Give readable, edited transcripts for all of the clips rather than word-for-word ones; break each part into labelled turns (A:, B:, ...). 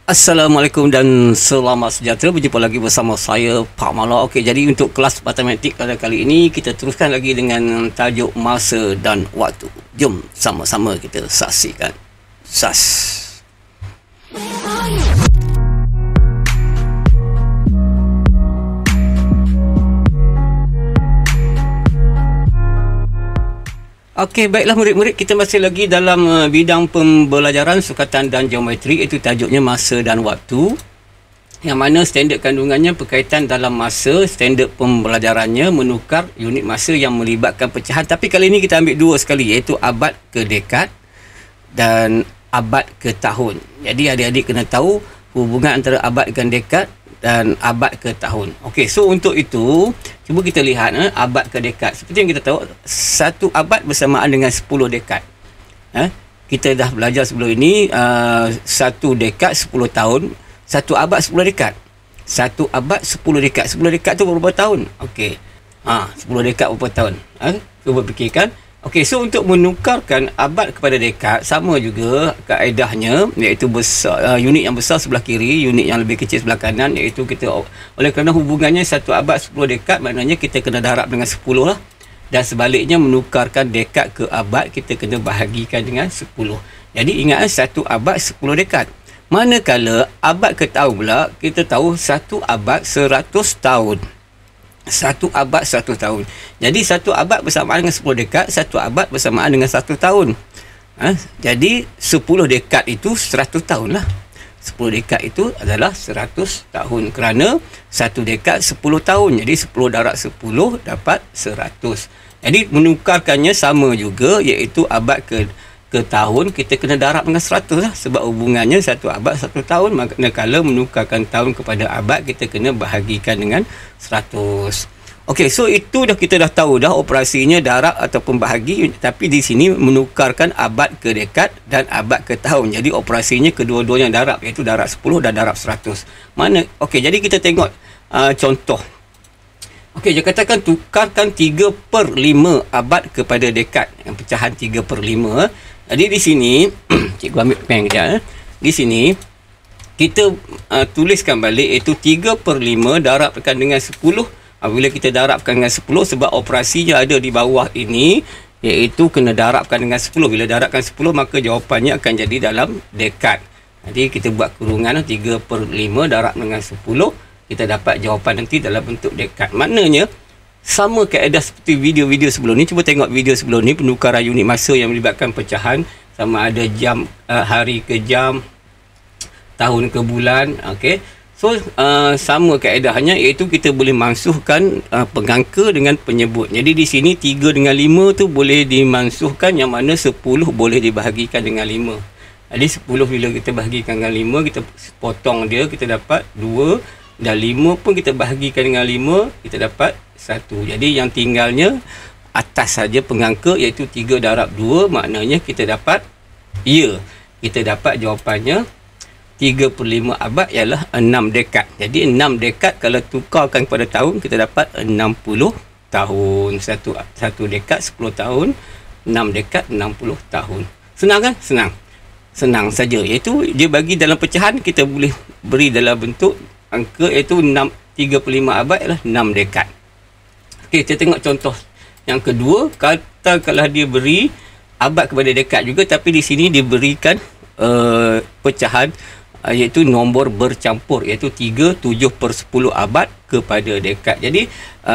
A: Assalamualaikum dan selamat sejahtera. Berjumpa lagi bersama saya, Pak Mala. Okey, jadi untuk kelas matematik pada kali ini kita teruskan lagi dengan tajuk masa dan waktu. Jom sama-sama kita saksikan. SAS. Okey, baiklah murid-murid, kita masih lagi dalam bidang pembelajaran sukatan dan geometri, iaitu tajuknya masa dan waktu. Yang mana standard kandungannya berkaitan dalam masa, standard pembelajarannya menukar unit masa yang melibatkan pecahan. Tapi kali ini kita ambil dua sekali, iaitu abad ke dekad dan abad ke tahun. Jadi adik-adik kena tahu hubungan antara abad dengan dekad dan abad ke tahun. Okey, so untuk itu cuba kita lihat abad ke dekad. Seperti yang kita tahu, satu abad bersamaan dengan 10 dekad. Kita dah belajar sebelum ini, satu dekad 10 tahun, satu abad 10 dekad. Satu abad 10 dekad. 10 dekad tu berapa tahun? Okey. 10 dekad berapa tahun? Cuba fikirkan. Okey, so untuk menukarkan abad kepada dekad sama juga kaedahnya, iaitu besar, unit yang besar sebelah kiri, unit yang lebih kecil sebelah kanan, iaitu kita, oleh kerana hubungannya satu abad 10 dekad, maknanya kita kena darab dengan 10 lah. Dan sebaliknya menukarkan dekad ke abad, kita kena bahagikan dengan 10. Jadi ingat, satu abad 10 dekad. Manakala abad ke tahun pula, kita tahu satu abad 100 tahun. Satu abad 100 tahun. Jadi satu abad bersamaan dengan 10 dekad, satu abad bersamaan dengan 1 tahun. Jadi 10 dekad itu 100 tahun lah. 10 dekad itu adalah 100 tahun. Kerana satu dekad 10 tahun. Jadi 10 darab 10 dapat 100. Jadi menukarkannya sama juga, iaitu abad ke tahun, kita kena darab dengan 100 lah. Sebab hubungannya satu abad 1 tahun. Manakala menukarkan tahun kepada abad, kita kena bahagikan dengan 100. Okey, so itu kita dah tahu dah operasinya darab ataupun bahagi. Tapi di sini menukarkan abad ke dekad dan abad ke tahun. Jadi operasinya kedua-duanya darab, iaitu darab 10 dan darab 100. Okey, jadi kita tengok contoh. Okey, dia katakan tukarkan 3/5 abad kepada dekad. Yang pecahan 3/5. Jadi di sini, cikgu ambil pen kejap. Di sini, kita tuliskan balik, iaitu 3/5 darabkan dengan 10. Apabila kita darabkan dengan 10, sebab operasinya ada di bawah ini, iaitu kena darabkan dengan 10. Bila darabkan 10, maka jawapannya akan jadi dalam dekad. Jadi kita buat kurungan 3/5 darab dengan 10. Kita dapat jawapan nanti dalam bentuk dekad. Maknanya, sama kaedah seperti video-video sebelum ni. Cuba tengok video sebelum ni, penukaran unit masa yang melibatkan pecahan. Sama ada jam, hari ke jam, tahun ke bulan. Okey. So, sama kaedahnya, iaitu kita boleh mansuhkan pengangka dengan penyebut. Jadi di sini 3 dengan 5 tu boleh dimansuhkan, yang mana 10 boleh dibahagikan dengan 5. Jadi 10 bila kita bahagikan dengan 5, kita potong dia, kita dapat 2. Dan 5 pun kita bahagikan dengan 5, kita dapat 1. Jadi yang tinggalnya atas saja pengangka, iaitu 3 darab 2. Maknanya kita dapat, kita dapat jawapannya 3/5 abad ialah 6 dekad. Jadi 6 dekad kalau tukarkan kepada tahun, kita dapat 60 tahun. Satu dekad 10 tahun, 6 dekad 60 tahun. Senang kan? Senang saja. Iaitu dia bagi dalam pecahan, kita boleh beri dalam bentuk angka, iaitu 3/5 abad ialah 6 dekad. Okey, kita tengok contoh yang kedua. Katakanlah dia beri abad kepada dekad juga, tapi di sini diberikan pecahan, iaitu nombor bercampur, iaitu 3 7/10 abad kepada dekad. Jadi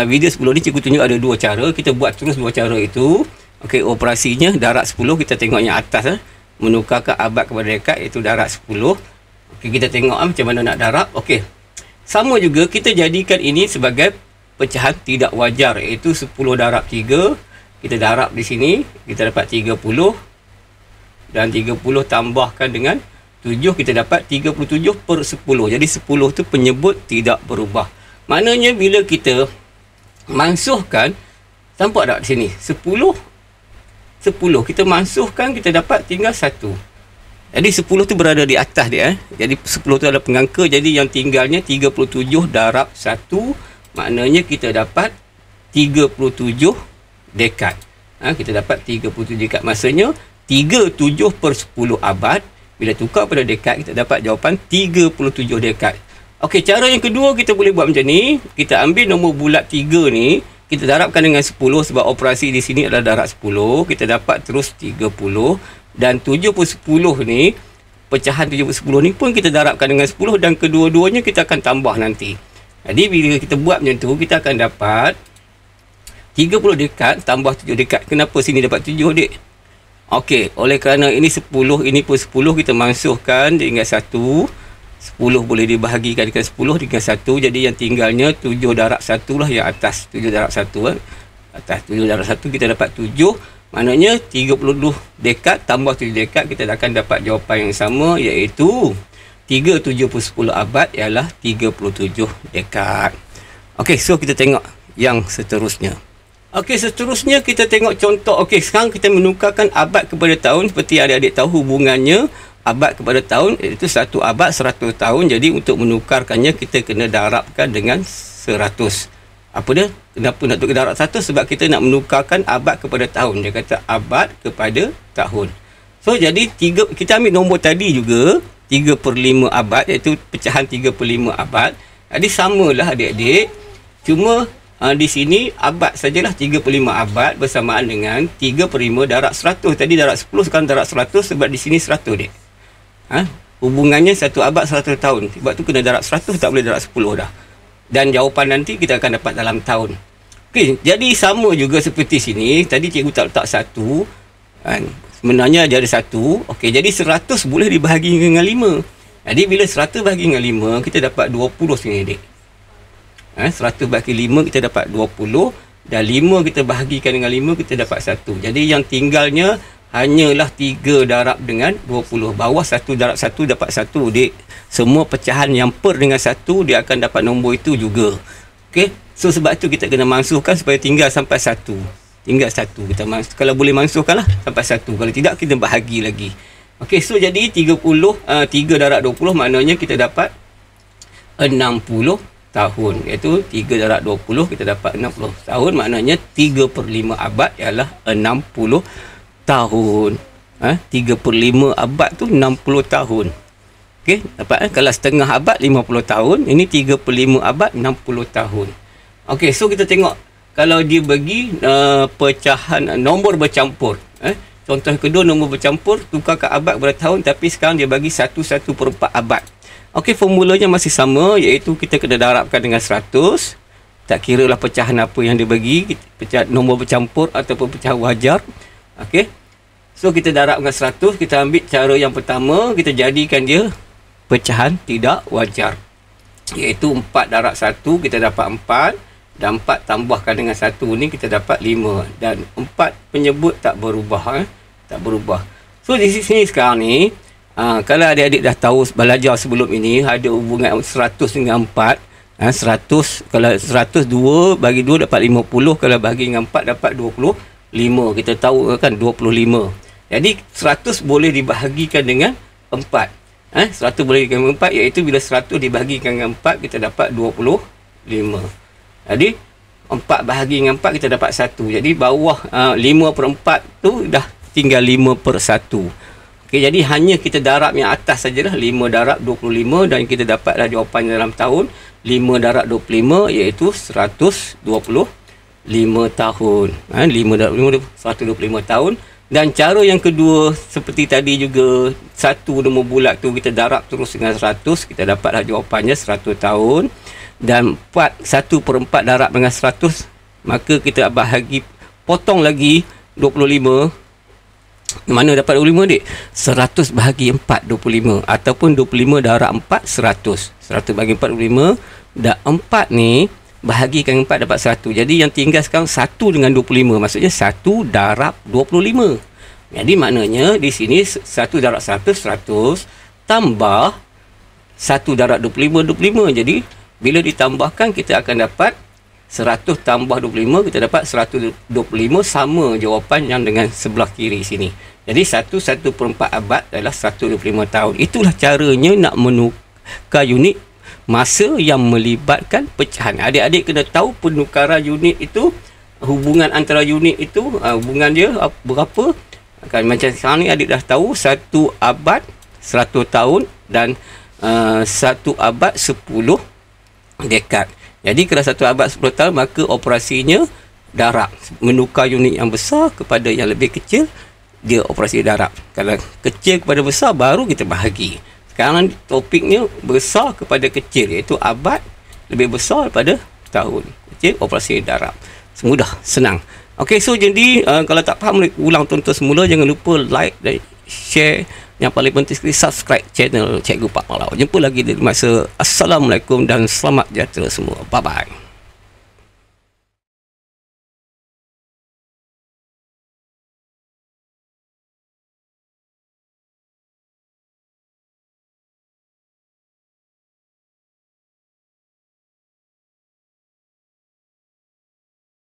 A: video sebelum ni cikgu tunjuk ada dua cara. Kita buat terus dua cara itu. Okey, operasinya darab 10, kita tengok yang atas, menukarkan abad kepada dekad, iaitu darab 10. Okey, kita tengok macam mana nak darab. Okey, sama juga kita jadikan ini sebagai pecahan tidak wajar, iaitu 10 darab 3. Kita darab di sini, kita dapat 30. Dan 30 tambahkan dengan 7, kita dapat 37/10. Jadi 10 tu penyebut tidak berubah. Maknanya bila kita mansuhkan, nampak tak di sini? 10 kita mansuhkan, kita dapat tinggal 1. Jadi 10 tu berada di atas dia. Jadi 10 tu adalah pengangka. Jadi yang tinggalnya 37 darab 1. Maknanya kita dapat 37 dekad. Kita dapat 37 dekad. Maksudnya 37/10 abad. Bila tukar pada dekad, kita dapat jawapan 37 dekad. Okey, cara yang kedua kita boleh buat macam ni. Kita ambil nombor bulat 3 ni, kita darabkan dengan 10 sebab operasi di sini adalah darab 10. Kita dapat terus 30. Dan 7 per 10 ni, pecahan 7 per 10 ni pun kita darabkan dengan 10 dan kedua-duanya kita akan tambah nanti. Jadi bila kita buat macam tu, kita akan dapat 30 dekad tambah 7 dekad. Kenapa sini dapat 7, dek? Okey, oleh kerana ini 10, ini pun 10, kita masukkan dengan 1. 10 boleh dibahagikan dengan 10 dengan 1. Jadi yang tinggalnya 7 darab 1 lah yang atas. 7 darab 1 atas 7 darab 1 kita dapat 7. Maknanya 30 dekad tambah 7 dekad, kita akan dapat jawapan yang sama, iaitu 37 per 10 abad ialah 37 dekad. Okey, so kita tengok yang seterusnya. Okey, seterusnya kita tengok contoh. Okey, sekarang kita menukarkan abad kepada tahun. Seperti adik-adik tahu hubungannya abad kepada tahun, iaitu 1 abad 100 tahun. Jadi untuk menukarkannya kita kena darabkan dengan 100. Apa dia? Kenapa nak tukar darab 100? Sebab kita nak menukarkan abad kepada tahun. Dia kata abad kepada tahun. So jadi kita ambil nombor tadi juga, 3 per 5 abad, iaitu pecahan 3 per 5 abad. Jadi samalah adik-adik. Cuma di sini abad sajalah 3 per 5 abad bersamaan dengan 3 per 5 darab 100. Tadi darab 10, sekarang darab 100 sebab di sini 100, dek. Hubungannya 1 abad 100 tahun. Sebab tu kena darab 100, tak boleh darab 10 dah. Dan jawapan nanti kita akan dapat dalam tahun. Okey, jadi sama juga seperti sini. Tadi cikgu tak letak 1. Sebenarnya dia ada 1. Okey, jadi 100 boleh dibahagi dengan 5. Jadi bila 100 bahagi dengan 5, kita dapat 20 sini, dek. 100 bahagi 5 kita dapat 20. Dan 5 kita bahagikan dengan 5, kita dapat 1. Jadi yang tinggalnya hanyalah 3 darab dengan 20. Bawah 1 darab 1 dapat 1, dek. Semua pecahan yang per dengan 1, dia akan dapat nombor itu juga. Okey, so sebab tu kita kena mansuhkan supaya tinggal sampai 1. Tinggal 1. Kita kalau boleh mansuhkanlah sampai 1. Kalau tidak, kita bahagi lagi. Okey, so jadi 3 darab 20 maknanya kita dapat 60 tahun. Iaitu 3 darab 20 kita dapat 60 tahun. Maknanya 3 per 5 abad ialah 60 tahun. 3 per 5 abad tu 60 tahun. Okey, dapat kalau setengah abad 50 tahun, ini 3 per 5 abad 60 tahun. Okey, so kita tengok kalau dia bagi pecahan nombor bercampur. Contoh kedua, nombor bercampur, tukarkan abad kepada tahun, tapi sekarang dia bagi 1 per 4 abad. Okey, formulanya masih sama, iaitu kita kena darabkan dengan 100. Tak kira lah pecahan apa yang dia bagi, pecahan nombor bercampur ataupun pecahan wajar. Okey, so kita darab dengan 100. Kita ambil cara yang pertama, kita jadikan dia pecahan tidak wajar, iaitu 4 darab 1 kita dapat 4, dan 4 tambahkan dengan 1 ni kita dapat 5, dan 4 penyebut tak berubah. Tak berubah. So di sini sekarang ni, kalau adik-adik dah tahu belajar sebelum ini, ada hubungan 100 dengan 4. 100, kalau 102 bagi 2 dapat 50, kalau bagi dengan 4 dapat 25. Kita tahu kan 25. Jadi 100 boleh dibahagikan dengan 4. 100 boleh dibahagikan dengan 4, iaitu bila 100 dibahagikan dengan 4 kita dapat 25. Jadi 4 bahagi dengan 4 kita dapat 1. Jadi bawah 5 per 4 tu dah tinggal 5 per 1. Okey, jadi hanya kita darab yang atas sajalah, 5 darab 25, dan kita dapatlah jawapan dalam tahun. 5 darab 25 iaitu 125 tahun. 5 darab 5 125 tahun. Dan cara yang kedua seperti tadi juga, 1 nombor bulat tu kita darab terus dengan 100, kita dapatlah jawapannya 100 tahun. Dan 1 per 4 darab dengan 100, maka kita bahagi, potong lagi 25. Mana dapat 25, dek? 100 bahagi 4 25, ataupun 25 darab 4 100. 100 bahagi 4 25, dan 4 ni bahagikan 4 dapat 1. Jadi yang tinggal sekarang 1 dengan 25, maksudnya 1 darab 25. Jadi maknanya di sini 1 darab 100 100 tambah 1 darab 25 25. Jadi bila ditambahkan kita akan dapat 100 tambah 25, kita dapat 125, sama jawapan yang dengan sebelah kiri sini. Jadi 1 per 4 abad adalah 125 tahun. Itulah caranya nak menukar unit masa yang melibatkan pecahan. Adik-adik kena tahu penukaran unit itu, hubungan antara unit itu, hubungan dia berapa. Kan macam sekarang ni adik dah tahu 1 abad 100 tahun dan 1 abad 10 dekad. Jadi kalau 1 abad 10 tahun, maka operasinya darab. Menukar unit yang besar kepada yang lebih kecil, dia operasi darab. Kalau kecil kepada besar, baru kita bahagi. Sekarang topiknya besar kepada kecil, iaitu abad lebih besar daripada tahun. Kecil, operasi darab. Mudah, senang. Okey, so jadi kalau tak faham, ulang tonton semula. Jangan lupa like dan share. Yang paling penting sekali, subscribe channel Cikgu Pak Malau. Jumpa lagi di masa. Assalamualaikum dan selamat sejahtera semua. Bye-bye.